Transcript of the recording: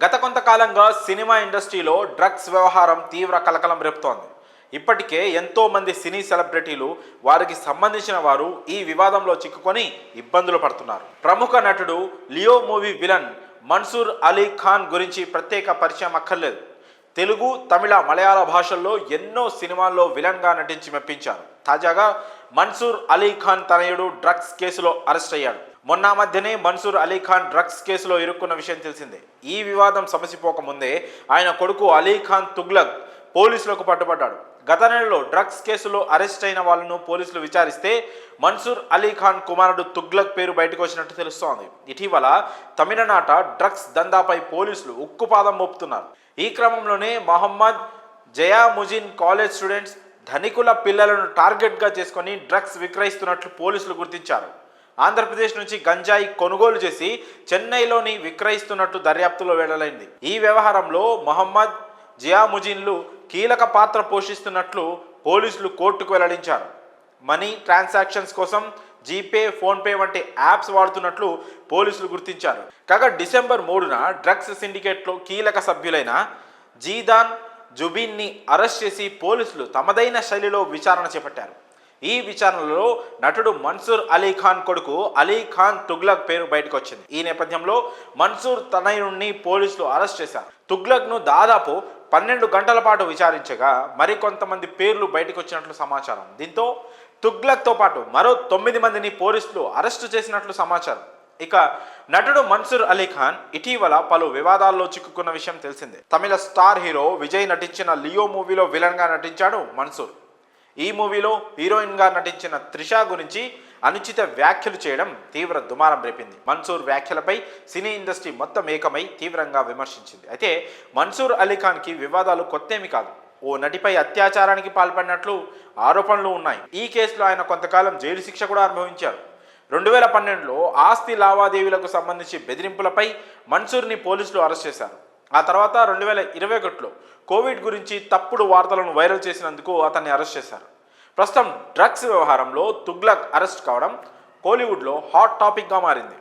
గత కొంతకాలంగా సినిమా ఇండస్ట్రీలో డ్రగ్స్ వ్యవహారం తీవ్ర కలకలం రేపుతోంది. ఇప్పటికే ఎంతో మంది సినీ సెలబ్రిటీలు వారికి సంబంధించిన వారు ఈ వివాదంలో చిక్కుకొని ఇబ్బందులు పడుతున్నారు. ప్రముఖ నటుడు Leo movie villain Mansoor Ali Khan గురించి ప్రత్యేక పరిచయం అక్కర్లేదు. తెలుగు, తమిళ, మలయాళ భాషల్లో ఎన్నో సినిమాల్లో విలన్గా నటించి మెప్పించారు. తాజాగా మన్సూర్ అలీ ఖాన్ తనయుడు డ్రగ్స్ కేసులో అరెస్ట్ అయ్యాడు. మొన్న మధ్యనే మన్సూర్ అలీ ఖాన్ డ్రగ్స్ కేసులో ఇరుక్కున్న విషయం తెలిసిందే. ఈ వివాదం సమసిపోక ముందే ఆయన కొడుకు అలీ ఖాన్ తుగ్లక్ పోలీసులకు పట్టుబడ్డాడు. గత నెలలో డ్రగ్స్ కేసులో అరెస్ట్ అయిన వాళ్ళను పోలీసులు విచారిస్తే మన్సూర్ అలీ ఖాన్ కుమారుడు తుగ్లక్ పేరు బయటకు వచ్చినట్టు తెలుస్తోంది. ఇటీవల తమిళనాట డ్రగ్స్ దందాపై పోలీసులు ఉక్కుపాదం మోపుతున్నారు. ఈ క్రమంలోనే మొహమ్మద్ జయాముజిన్ కాలేజ్ స్టూడెంట్స్, ధనికుల పిల్లలను టార్గెట్గా చేసుకొని డ్రగ్స్ విక్రయిస్తున్నట్లు పోలీసులు గుర్తించారు. ఆంధ్రప్రదేశ్ నుంచి గంజాయి కొనుగోలు చేసి చెన్నైలోని విక్రయిస్తున్నట్టు దర్యాప్తులో వెల్లడైంది. ఈ వ్యవహారంలో మొహమ్మద్ జియాముజిన్లు కీలక పాత్ర పోషిస్తున్నట్లు పోలీసులు కోర్టుకు వెల్లడించారు. మనీ ట్రాన్సాక్షన్స్ కోసం జీపే, ఫోన్పే వంటి యాప్స్ వాడుతున్నట్లు పోలీసులు గుర్తించారు. కాగా డిసెంబర్ 3న డ్రగ్స్ సిండికేట్లో కీలక సభ్యులైన జీదాన్ జుబిన్ని అరెస్ట్ చేసి పోలీసులు తమదైన శైలిలో విచారణ చేపట్టారు. ఈ విచారణలో నటుడు మన్సూర్ అలీ ఖాన్ కొడుకు అలీ ఖాన్ తుగ్లక్ పేరు బయటకు వచ్చింది. ఈ నేపథ్యంలో మన్సూర్ తనయుడిని పోలీసులు అరెస్ట్ చేశారు. తుగ్లక్ను దాదాపు 12 గంటల పాటు విచారించగా మరికొంతమంది పేర్లు బయటకు వచ్చినట్లు సమాచారం. దీంతో తుగ్లక్తో పాటు మరో 9 మందిని పోలీసులు అరెస్టు చేసినట్లు సమాచారం. ఇక నటుడు మన్సూర్ అలీ ఖాన్ ఇటీవల పలు వివాదాల్లో చిక్కుకున్న విషయం తెలిసిందే. తమిళ స్టార్ హీరో విజయ్ నటించిన లియో మూవీలో విలన్గా నటించాడు మన్సూర్. ఈ మూవీలో హీరోయిన్గా నటించిన త్రిష గురించి అనుచిత వ్యాఖ్యలు చేయడం తీవ్ర దుమారం రేపింది. మన్సూర్ వ్యాఖ్యలపై సినీ ఇండస్ట్రీ మొత్తం ఏకమై తీవ్రంగా విమర్శించింది. అయితే మన్సూర్ అలీ ఖాన్కి వివాదాలు కొత్తేమి కాదు. ఓ నటిపై అత్యాచారానికి పాల్పడినట్లు ఆరోపణలు ఉన్నాయి. ఈ కేసులో ఆయన కొంతకాలం జైలు శిక్ష కూడా అనుభవించారు. 2012లో ఆస్తి లావాదేవీలకు సంబంధించి బెదిరింపులపై మన్సూర్ని పోలీసులు అరెస్ట్ చేశారు. ఆ తర్వాత 2021లో కోవిడ్ గురించి తప్పుడు వార్తలను వైరల్ చేసినందుకు అతన్ని అరెస్ట్ చేశారు. ప్రస్తుతం డ్రగ్స్ వ్యవహారంలో తుగ్లక్ అరెస్ట్ కావడం కోలీవుడ్లో హాట్ టాపిక్గా మారింది.